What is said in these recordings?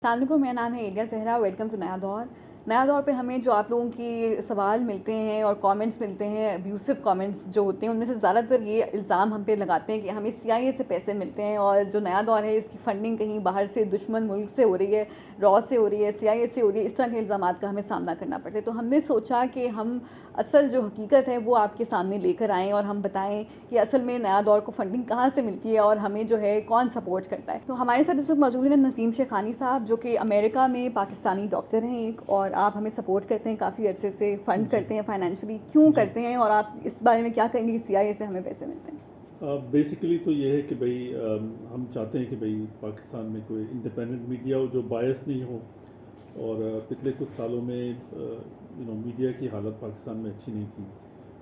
السلام علیکم، میرا نام ہے ایلیا زہرا. ویلکم ٹو نیا دور. نیا دور پہ ہمیں جو آپ لوگوں کی سوال ملتے ہیں اور کامنٹس ملتے ہیں، ابیوسو کامنٹس جو ہوتے ہیں، ان میں سے زیادہ تر یہ الزام ہم پہ لگاتے ہیں کہ ہمیں سی آئی اے سے پیسے ملتے ہیں، اور جو نیا دور ہے اس کی فنڈنگ کہیں باہر سے دشمن ملک سے ہو رہی ہے، را سے ہو رہی ہے، سی آئی اے سے ہو رہی ہے. اس طرح کے الزامات کا ہمیں سامنا کرنا پڑتا ہے. تو ہم نے سوچا کہ ہم اصل جو حقیقت ہے وہ آپ کے سامنے لے کر آئیں اور ہم بتائیں کہ اصل میں نیا دور کو فنڈنگ کہاں سے ملتی ہے اور ہمیں جو ہے کون سپورٹ کرتا ہے. تو ہمارے ساتھ اس وقت موجود ہیں نسیم شیخانی صاحب، جو کہ امریکہ میں پاکستانی ڈاکٹر ہیں ایک، اور آپ ہمیں سپورٹ کرتے ہیں کافی عرصے سے، فنڈ کرتے ہیں فائنینشلی. کیوں کرتے ہیں، اور آپ اس بارے میں کیا کہیں گے کہ سی آئی اے سے ہمیں پیسے ملتے ہیں؟ بیسیکلی تو یہ ہے کہ بھائی ہم چاہتے ہیں کہ بھائی پاکستان میں کوئی انڈیپینڈنٹ میڈیا ہو جو بائس نہیں ہو. اور پچھلے کچھ سالوں میں میڈیا کی حالت پاکستان میں اچھی نہیں تھی.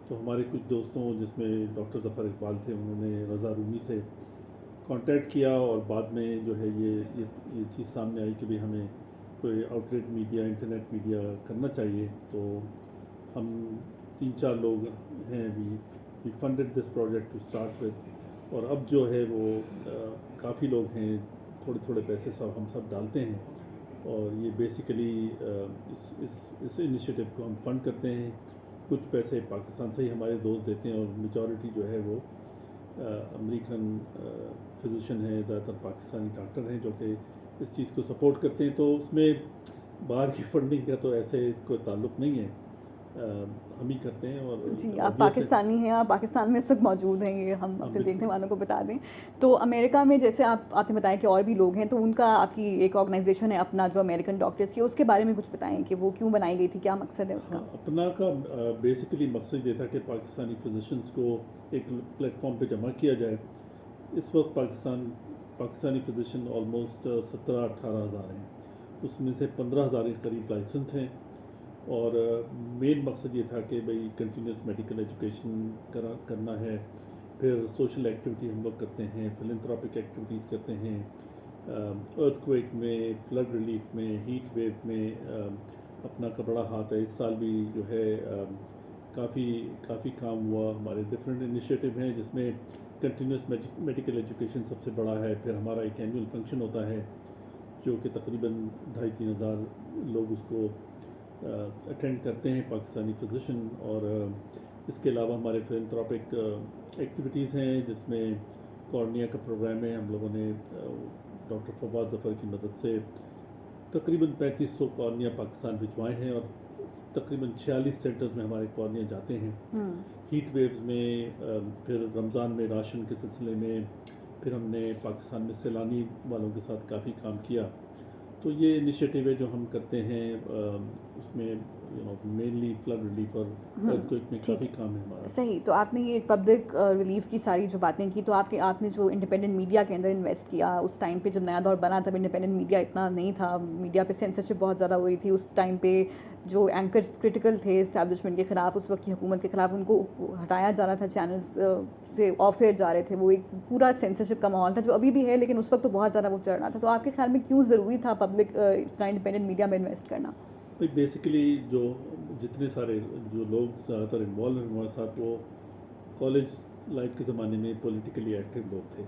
تو ہمارے کچھ دوستوں، جس میں ڈاکٹر ظفر اقبال تھے، انہوں نے رضا رومی سے کانٹیکٹ کیا، اور بعد میں جو ہے یہ چیز سامنے آئی کہ بھائی ہمیں کوئی آؤٹلیٹ میڈیا، انٹرنیٹ میڈیا کرنا چاہیے. تو ہم 3-4 لوگ ہیں. We funded this project to start with. اور اب جو ہے وہ کافی لوگ ہیں، تھوڑے تھوڑے پیسے ہم سب ڈالتے ہیں. اور یہ بیسیکلی اس انیشیٹو کو ہم فنڈ کرتے ہیں. کچھ پیسے پاکستان سے ہی ہمارے دوست دیتے ہیں، اور میجورٹی جو ہے وہ امریکن فزیشین ہیں، زیادہ تر پاکستانی ڈاکٹر ہیں جو کہ اس چیز کو سپورٹ کرتے ہیں. تو اس میں باہر کی فنڈنگ کا تو ایسے کوئی تعلق نہیں ہے، ہم ہی کرتے ہیں. اور جی، آپ obvious ہے. پاکستانی ہیں، آپ پاکستان میں اس وقت موجود ہیں، یہ ہم اپنے بالکل. دیکھنے والوں کو بتا دیں. تو امریکہ میں جیسے آپ نے بتایا کہ اور بھی لوگ ہیں، تو ان کا آپ کی ایک آرگنائزیشن ہے اپنا جو امریکن ڈاکٹرس کی، اس کے بارے میں کچھ بتائیں کہ وہ کیوں بنائی گئی تھی، کیا مقصد ہے اس کا؟ ہاں، اپنا کا بیسیکلی مقصد یہ تھا کہ پاکستانی فزیشنز کو ایک پلیٹ فارم پہ جمع کیا جائے. اس وقت پاکستانی فزیشن آلموسٹ 17-18 ہزار ہیں. اس میں سے 15 ہزار کے قریب لائسنس ہیں. اور مین مقصد یہ تھا کہ بھئی کنٹینیوس میڈیکل ایجوکیشن کرنا ہے. پھر سوشل ایکٹیویٹی ہم لوگ کرتے ہیں، فلنتھراپک ایکٹیویٹیز کرتے ہیں، ارتھ کویک میں، فلڈ ریلیف میں، ہیٹ ویو میں اپنا کا بڑا ہاتھ ہے. اس سال بھی جو ہے کافی کام ہوا. ہمارے ڈفرینٹ انیشیٹو ہیں جس میں کنٹینیوس میڈیکل ایجوکیشن سب سے بڑا ہے. پھر ہمارا ایک اینول فنکشن ہوتا ہے جو کہ تقریباً 2,500-3 ہزار لوگ اس کو اٹینڈ کرتے ہیں، پاکستانی فزیشن. اور اس کے علاوہ ہمارے فلنتھراپک ایکٹیویٹیز ہیں جس میں کارنیا کا پروگرام ہے. ہم لوگوں نے ڈاکٹر فواد ظفر کی مدد سے تقریباً 3500 کارنیا پاکستان بھجوائے ہیں، اور تقریباً 46 سینٹرز میں ہمارے کارنیا جاتے ہیں. ہیٹ ویوز میں، پھر رمضان میں راشن کے سلسلے میں، پھر ہم نے پاکستان میں سیلانی والوں کے ساتھ کافی کام کیا. تو یہ انیشیٹو ہے جو ہم کرتے ہیں. اس میں مینلی فلڈ ریلیف اور ارتھ کویک میں کافی کام ہے ہمارا. صحیح. تو آپ نے یہ پبلک ریلیف کی ساری جو باتیں کی، تو آپ نے جو انڈیپینڈنٹ میڈیا کے اندر انویسٹ کیا اس ٹائم پہ، جب نیا دور بنا تھا، انڈیپینڈنٹ میڈیا اتنا نہیں تھا، میڈیا پہ سینسرشپ بہت زیادہ ہو رہی تھی اس ٹائم پہ. جو اینکرز کرٹیکل تھے اسٹیبلشمنٹ کے خلاف، اس وقت کی حکومت کے خلاف، ان کو ہٹایا جا رہا تھا چینلز سے، آف ایئر جا رہے تھے. وہ ایک پورا سینسرشپ کا ماحول تھا جو ابھی بھی ہے، لیکن اس وقت تو بہت زیادہ وہ چڑھ رہا تھا. تو آپ کے خیال میں کیوں ضروری تھا پبلک انڈیپینڈنٹ میڈیا میں انویسٹ کرنا؟ بیسیکلی جتنے سارے جو لوگ زیادہ تر انوالو ہیں ہمارے ساتھ، وہ کالج لائف کے زمانے میں پولیٹیکلی ایکٹیو لوگ تھے.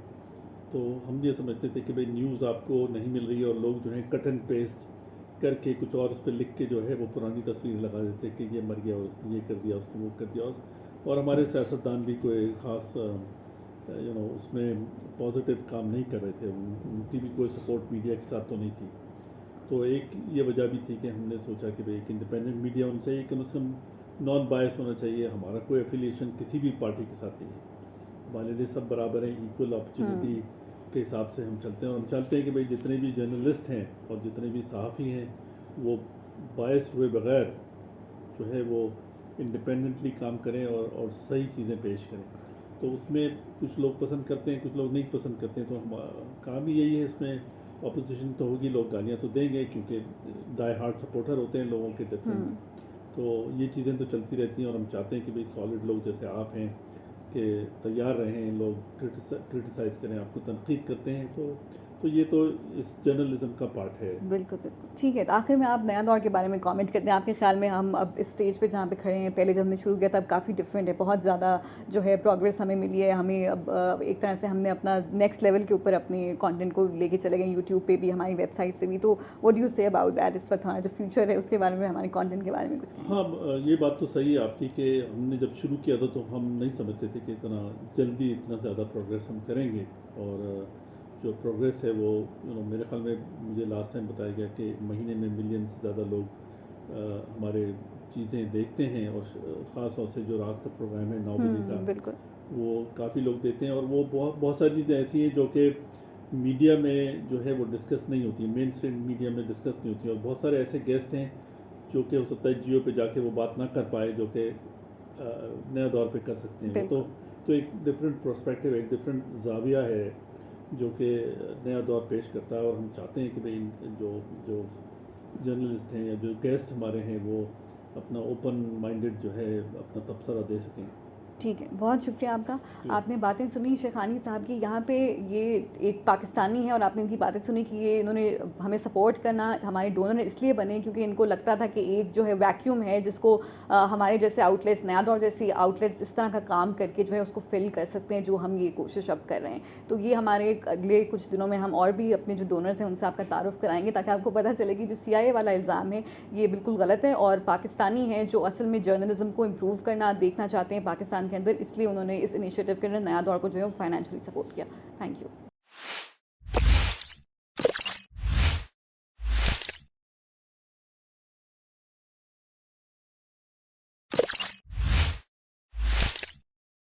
تو ہم یہ سمجھتے تھے کہ بھئی نیوز آپ کو نہیں مل رہی ہے، اور لوگ جو ہیں کٹ اینڈ پیسٹ کر کے کچھ اور اس پہ لکھ کے جو ہے وہ پرانی تصویر لگا دیتے کہ یہ مر گیا، اس نے یہ کر دیا، اس نے وہ کر دیا. اور ہمارے سیاستدان بھی کوئی خاص اس میں پازیٹیو کام نہیں کر رہے تھے. ان کی بھی کوئی سپورٹ میڈیا کے ساتھ تو نہیں تھی. تو ایک یہ وجہ بھی تھی کہ ہم نے سوچا کہ بھئی ایک انڈیپینڈنٹ میڈیا ہونا چاہیے، کم از کم نان بائس ہونا چاہیے. ہمارا کوئی افیلیشن کسی بھی پارٹی کے ساتھ نہیں ہے. ہمارے لیے سب برابر ہیں، ایکول اپرچونٹی کے حساب سے ہم چلتے ہیں. اور ہم چاہتے ہیں کہ بھئی جتنے بھی جرنلسٹ ہیں اور جتنے بھی صحافی ہیں وہ بائس ہوئے بغیر جو ہے وہ انڈیپینڈنٹلی کام کریں اور صحیح چیزیں پیش کریں. تو اس میں کچھ لوگ پسند کرتے ہیں، کچھ لوگ نہیں پسند کرتے ہیں. تو کام ہی یہی ہے. اس میں اپوزیشن تو ہوگی، لوگ گالیاں تو دیں گے کیونکہ ڈائی ہارڈ سپورٹر ہوتے ہیں لوگوں کے ڈفرینٹ. تو یہ چیزیں تو چلتی رہتی ہیں. اور ہم چاہتے ہیں کہ بھئی سالڈ لوگ جیسے آپ ہیں کہ تیار رہیں، لوگ کرٹیسائز کریں، آپ کو تنقید کرتے ہیں تو تو یہ تو اس جرنلزم کا پارٹ ہے. بالکل بالکل ٹھیک ہے. تو آخر میں آپ نیا دور کے بارے میں کامنٹ کرتے ہیں. آپ کے خیال میں ہم اب اس اسٹیج پہ جہاں پہ کھڑے ہیں, پہلے جب ہم نے شروع کیا تب کافی ڈفرینٹ ہے, بہت زیادہ جو ہے پروگریس ہمیں ملی ہے. ہمیں اب ایک طرح سے ہم نے اپنا نیکسٹ لیول کے اوپر اپنے کانٹینٹ کو لے کے چلے گئے, یوٹیوب پہ بھی, ہماری ویب سائٹس پہ بھی. تو واٹ ڈو یو سے اباؤٹ دیٹ, اس وقت ہمارا جو فیوچر ہے اس کے بارے میں, ہمارے کانٹینٹ کے بارے میں کچھ کہیں؟ ہاں, یہ بات تو صحیح ہے آپ کی کہ ہم نے جب شروع کیا تھا تو ہم نہیں سمجھتے تھے کہ اتنا جلدی اتنا زیادہ پروگریس ہم کریں گے. اور جو پروگریس ہے وہ میرے خیال میں, مجھے لاسٹ ٹائم بتایا گیا کہ مہینے میں ملین سے زیادہ لوگ ہمارے چیزیں دیکھتے ہیں, اور خاص طور سے جو رات کا پروگرام ہے 9 بجے کا, بالکل وہ کافی لوگ دیتے ہیں. اور وہ بہت ساری چیزیں ایسی ہیں جو کہ میڈیا میں جو ہے وہ ڈسکس نہیں ہوتی, مین اسٹریم میڈیا میں ڈسکس نہیں ہوتی. اور بہت سارے ایسے گیسٹ ہیں جو کہ ہو سکتا ہے جیو پہ جا کے وہ بات نہ کر پائے جو کہ نیا دور پہ کر سکتے ہیں. تو ایک ڈفرینٹ پرسپیکٹیو, ایک ڈفرینٹ زاویہ ہے جو کہ نیا دور پیش کرتا ہے. اور ہم چاہتے ہیں کہ بھئی جو جرنلسٹ ہیں یا جو گیسٹ ہمارے ہیں وہ اپنا اوپن مائنڈیڈ جو ہے اپنا تبصرہ دے سکیں. ٹھیک ہے, بہت شکریہ آپ کا. آپ نے باتیں سنی شیخانی صاحب کی. یہاں پہ یہ ایک پاکستانی ہے اور آپ نے ان کی باتیں سنی کہ یہ انہوں نے ہمیں سپورٹ کرنا, ہمارے ڈونر اس لیے بنے کیونکہ ان کو لگتا تھا کہ ایک جو ہے ویکیوم ہے جس کو ہمارے جیسے آؤٹ لیٹس, نیا دور جیسی آؤٹ لیٹس اس طرح کا کام کر کے جو ہے اس کو فل کر سکتے ہیں, جو ہم یہ کوشش اب کر رہے ہیں. تو یہ ہمارے اگلے کچھ دنوں میں ہم اور بھی اپنے جو ڈونرز ہیں ان سے آپ کا تعارف کرائیں گے, تاکہ آپ کو پتہ چلے کہ جو CIA والا الزام ہے یہ بالکل غلط ہے, اور پاکستانی ہیں جو اصل میں جرنلزم کو امپروو کرنا دیکھنا چاہتے ہیں پاکستان کے اندر, اس لیے انہوں نے اس انیشیٹو کے اندر نیا دور کو جو ہے فائنینشلی سپورٹ کیا. Thank you.